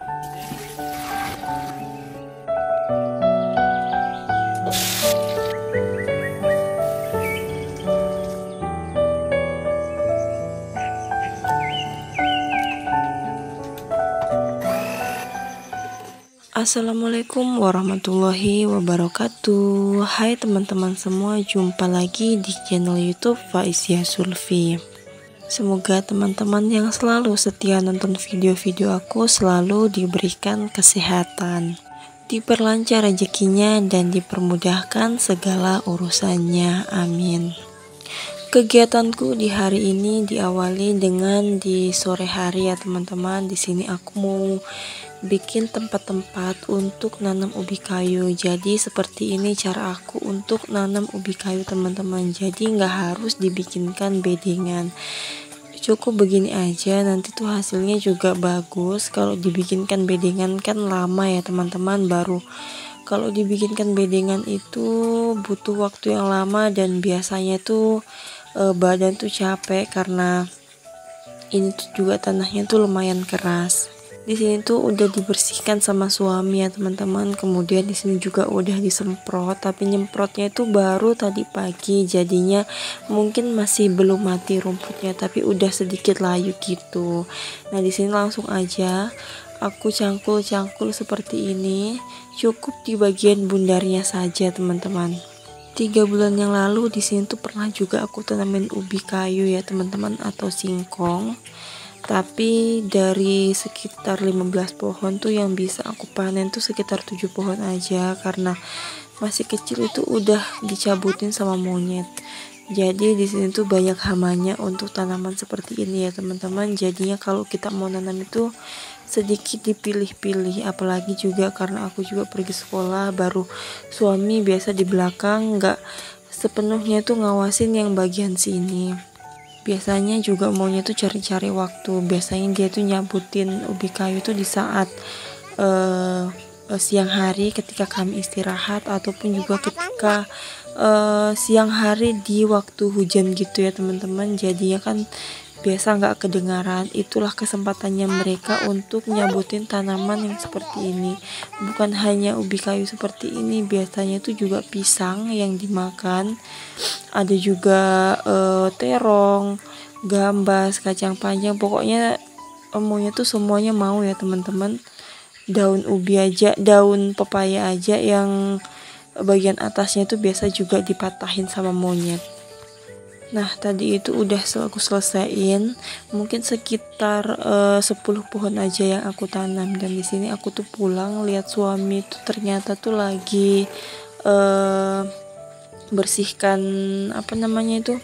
Assalamualaikum warahmatullahi wabarakatuh. Hai teman-teman semua, jumpa lagi di channel YouTube Faizia Sulfi. Semoga teman-teman yang selalu setia nonton video-video aku selalu diberikan kesehatan, diperlancar rezekinya, dan dipermudahkan segala urusannya. Amin. Kegiatanku di hari ini diawali dengan di sore hari ya teman-teman. Di sini aku mau bikin tempat-tempat untuk nanam ubi kayu. Jadi seperti ini cara aku untuk nanam ubi kayu teman-teman. Jadi nggak harus dibikinkan bedengan, cukup begini aja, nanti tuh hasilnya juga bagus. Kalau dibikinkan bedengan kan lama ya teman-teman, baru kalau dibikinkan bedengan itu butuh waktu yang lama dan biasanya tuh badan tuh capek karena ini tuh juga tanahnya tuh lumayan keras. Di sini tuh udah dibersihkan sama suami ya teman-teman. Kemudian di sini juga udah disemprot, tapi nyemprotnya itu baru tadi pagi. Jadinya mungkin masih belum mati rumputnya, tapi udah sedikit layu gitu. Nah, di sini langsung aja aku cangkul-cangkul seperti ini. Cukup di bagian bundarnya saja teman-teman. 3 bulan yang lalu di sini tuh pernah juga aku tanamin ubi kayu ya teman-teman, atau singkong. Tapi dari sekitar 15 pohon tuh yang bisa aku panen tuh sekitar 7 pohon aja, karena masih kecil itu udah dicabutin sama monyet. Jadi di sini tuh banyak hamanya untuk tanaman seperti ini ya teman-teman. Jadinya kalau kita mau nanam itu sedikit dipilih-pilih, apalagi juga karena aku juga pergi sekolah, baru suami biasa di belakang nggak sepenuhnya tuh ngawasin yang bagian sini. Biasanya juga maunya tuh cari-cari waktu. Biasanya dia tuh nyabutin ubi kayu tuh di saat siang hari ketika kami istirahat, ataupun juga ketika siang hari di waktu hujan gitu ya teman-teman. Jadinya kan biasa nggak kedengaran. Itulah kesempatannya mereka untuk nyabutin tanaman yang seperti ini. Bukan hanya ubi kayu seperti ini, biasanya tuh juga pisang yang dimakan, ada juga terong, gambas, kacang panjang. Pokoknya maunya tuh semuanya mau ya teman-teman. Daun ubi aja, daun pepaya aja yang bagian atasnya tuh biasa juga dipatahin sama monyet. Nah, tadi itu udah aku selesaiin, mungkin sekitar 10 pohon aja yang aku tanam. Dan di sini aku tuh pulang lihat suami tuh ternyata tuh lagi bersihkan apa namanya itu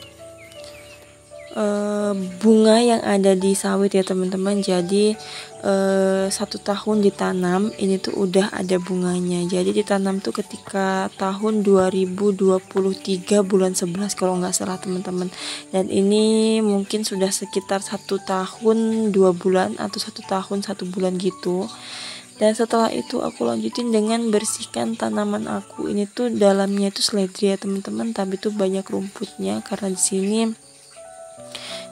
bunga yang ada di sawit ya teman-teman. Jadi 1 tahun ditanam, ini tuh udah ada bunganya. Jadi ditanam tuh ketika tahun 2023 bulan 11 kalau nggak salah teman-teman. Dan ini mungkin sudah sekitar 1 tahun 2 bulan atau 1 tahun 1 bulan gitu. Dan setelah itu aku lanjutin dengan bersihkan tanaman aku. Ini tuh dalamnya tuh seledri ya teman-teman, tapi tuh banyak rumputnya karena di sini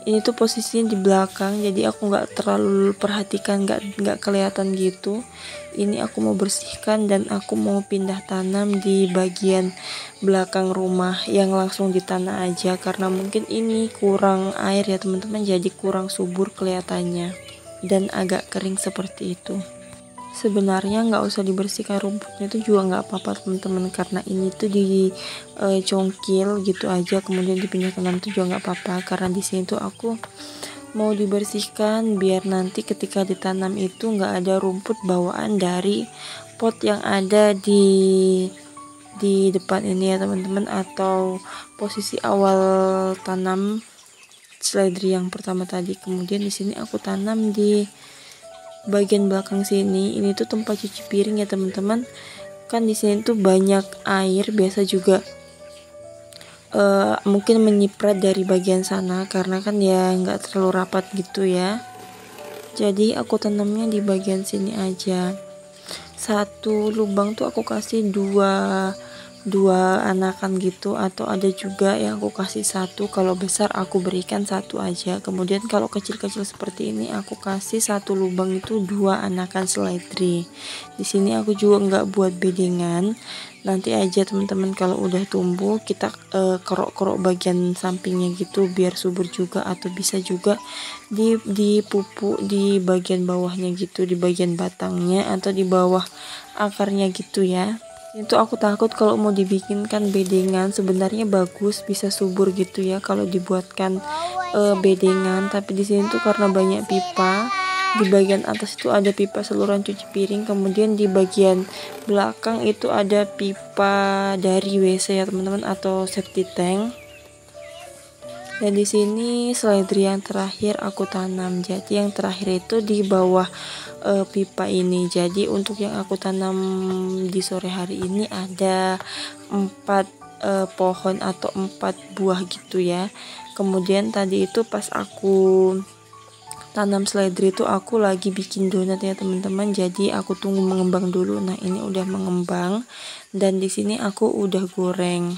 ini tuh posisinya di belakang, jadi aku nggak terlalu perhatikan, nggak kelihatan gitu. Ini aku mau bersihkan dan aku mau pindah tanam di bagian belakang rumah yang langsung di tanah aja, karena mungkin ini kurang air ya teman-teman, jadi kurang subur kelihatannya dan agak kering seperti itu. Sebenarnya nggak usah dibersihkan rumputnya itu juga nggak apa-apa teman-teman, karena ini tuh congkil gitu aja kemudian dipindah tanam tuh juga nggak apa-apa. Karena di sini tuh aku mau dibersihkan biar nanti ketika ditanam itu nggak ada rumput bawaan dari pot yang ada di depan ini ya teman-teman, atau posisi awal tanam seledri yang pertama tadi. Kemudian di sini aku tanam di bagian belakang sini. Ini tuh tempat cuci piring ya teman-teman. Kan di sini tuh banyak air, biasa juga mungkin menyiprat dari bagian sana karena kan ya nggak terlalu rapat gitu ya. Jadi aku tanamnya di bagian sini aja. Satu lubang tuh aku kasih 2 dua anakan gitu, atau ada juga yang aku kasih satu. Kalau besar aku berikan satu aja, kemudian kalau kecil-kecil seperti ini aku kasih satu lubang itu dua anakan seledri. Di sini aku juga nggak buat bedengan, nanti aja teman-teman kalau udah tumbuh kita kerok-kerok bagian sampingnya gitu biar subur juga, atau bisa juga di pupuk di bagian bawahnya gitu, di bagian batangnya atau di bawah akarnya gitu ya. Itu aku takut kalau mau dibikinkan bedengan, sebenarnya bagus bisa subur gitu ya kalau dibuatkan bedengan, tapi di sini tuh karena banyak pipa, di bagian atas itu ada pipa saluran cuci piring, kemudian di bagian belakang itu ada pipa dari WC ya teman-teman, atau septic tank. Dan di sini seledri yang terakhir aku tanam. Jadi yang terakhir itu di bawah pipa ini. Jadi untuk yang aku tanam di sore hari ini ada 4 pohon atau 4 buah gitu ya. Kemudian tadi itu pas aku tanam seledri itu aku lagi bikin donat ya teman-teman. Jadi aku tunggu mengembang dulu. Nah, ini udah mengembang dan di sini aku udah goreng.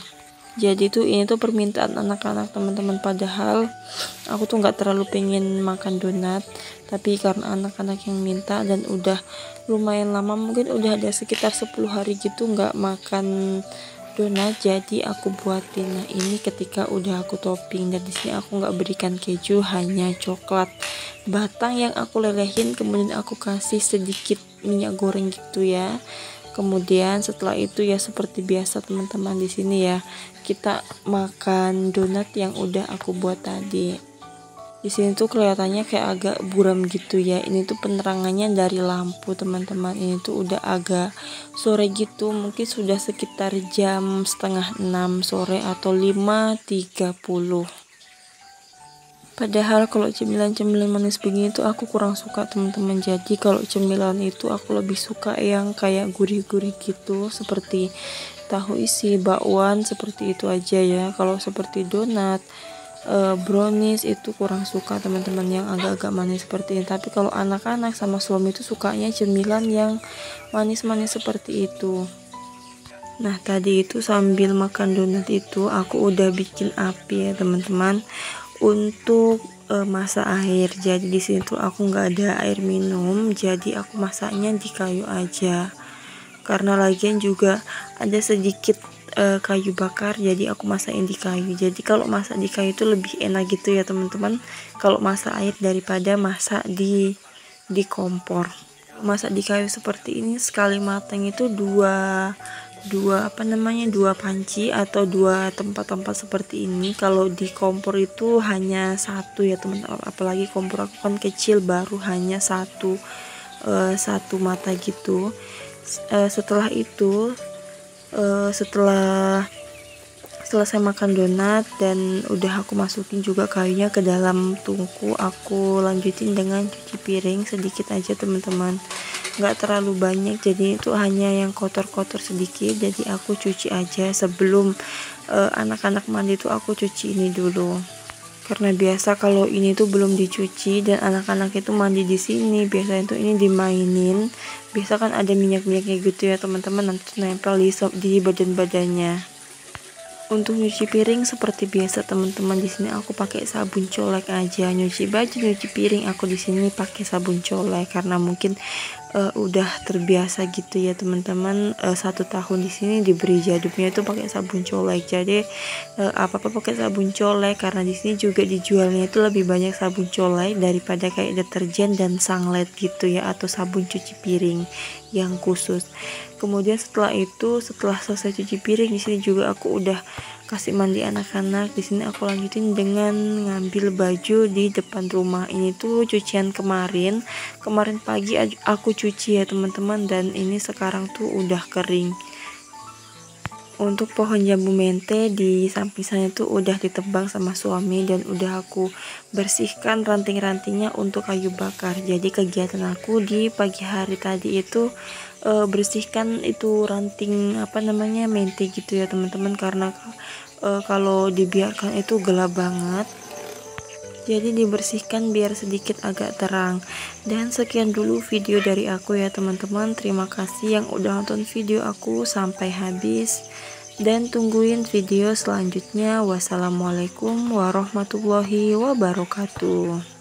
Jadi tuh ini tuh permintaan anak-anak teman-teman, padahal aku tuh nggak terlalu pengen makan donat, tapi karena anak-anak yang minta dan udah lumayan lama, mungkin udah ada sekitar 10 hari gitu nggak makan donat, jadi aku buatin. Nah, ini ketika udah aku topping, dan di sini aku nggak berikan keju, hanya coklat batang yang aku lelehin, kemudian aku kasih sedikit minyak goreng gitu ya. Kemudian setelah itu ya seperti biasa teman-teman, di sini ya kita makan donat yang udah aku buat tadi. Di sini tuh kelihatannya kayak agak buram gitu ya. Ini tuh penerangannya dari lampu teman-teman. Ini tuh udah agak sore gitu, mungkin sudah sekitar jam setengah 6 sore atau 5.30. Padahal kalau cemilan-cemilan manis begini tuh aku kurang suka teman-teman. Jadi kalau cemilan itu aku lebih suka yang kayak gurih-gurih gitu, seperti tahu isi, bakwan, seperti itu aja ya. Kalau seperti donat, brownies itu kurang suka teman-teman, yang agak-agak manis seperti ini. Tapi kalau anak-anak sama suami itu sukanya cemilan yang manis-manis seperti itu. Nah, tadi itu sambil makan donat itu aku udah bikin api ya teman-teman untuk masak air. Jadi di sini tuh aku nggak ada air minum, jadi aku masaknya di kayu aja. Karena lagian juga ada sedikit kayu bakar, jadi aku masakin di kayu. Jadi kalau masak di kayu itu lebih enak gitu ya teman-teman, kalau masak air daripada masak di kompor. Masak di kayu seperti ini sekali matang itu dua panci atau dua tempat-tempat seperti ini. Kalau di kompor itu hanya satu ya teman-teman, apalagi kompor aku kan kecil, baru hanya satu mata gitu. Setelah itu setelah selesai makan donat dan udah aku masukin juga kayunya ke dalam tungku, aku lanjutin dengan cuci piring sedikit aja teman-teman, nggak terlalu banyak, jadi itu hanya yang kotor-kotor sedikit. Jadi aku cuci aja sebelum anak-anak mandi tuh aku cuci ini dulu, karena biasa kalau ini tuh belum dicuci dan anak-anak itu mandi di sini, biasanya tuh ini dimainin, biasa kan ada minyak-minyaknya gitu ya teman-teman, nanti nempel di badan-badannya. Untuk nyuci piring seperti biasa teman-teman, di sini aku pakai sabun colek aja. Nyuci baju, nyuci piring aku di sini pakai sabun colek karena mungkin udah terbiasa gitu ya teman-teman. 1 tahun di sini diberi jadupnya itu pakai sabun colek. Jadi apa-apa pakai sabun colek, karena di sini juga dijualnya itu lebih banyak sabun colek daripada kayak deterjen dan sanglet gitu ya, atau sabun cuci piring yang khusus. Kemudian setelah selesai cuci piring, di sini juga aku udah kasih mandi anak-anak. Di sini aku lanjutin dengan ngambil baju di depan rumah. Ini tuh cucian kemarin pagi aku cuci ya teman-teman, dan ini sekarang tuh udah kering. Untuk pohon jambu mente di samping sana itu udah ditebang sama suami dan udah aku bersihkan ranting-rantingnya untuk kayu bakar. Jadi kegiatan aku di pagi hari tadi itu bersihkan itu ranting mente gitu ya teman-teman, karena kalau dibiarkan itu gelap banget. Jadi dibersihkan biar sedikit agak terang. Dan sekian dulu video dari aku ya teman-teman. Terima kasih yang udah nonton video aku sampai habis. dan tungguin video selanjutnya. Wassalamualaikum warahmatullahi wabarakatuh.